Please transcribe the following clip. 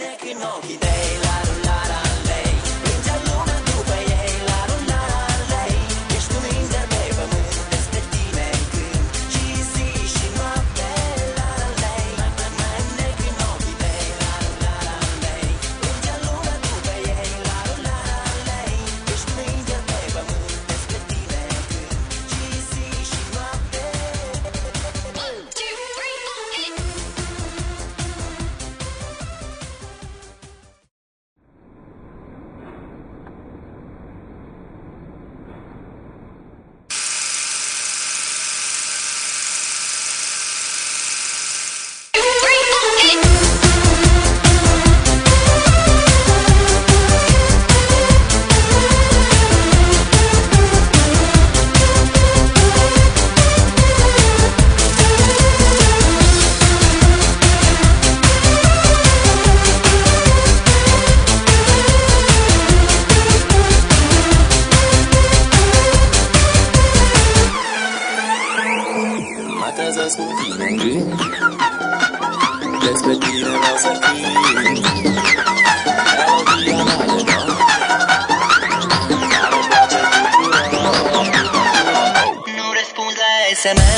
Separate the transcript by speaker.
Speaker 1: înnec în ochii tăi, la rularea lei. Plânge lumea după ei, la rularea lei. Ești un înger pe pământ, despre tine cânt și zi și noapte, la lei. Mă înnec în ochii tăi, la rularea lei. Plânge lumea după ei, la rularea lei. Ești un înger pe pământ, despre tine cânt și zi și noapte. Mă trezesc cu tine în gând, despre tine vreau să fii. Melodia mea de nor, care place tuturor. Nu răspunzi la SMS.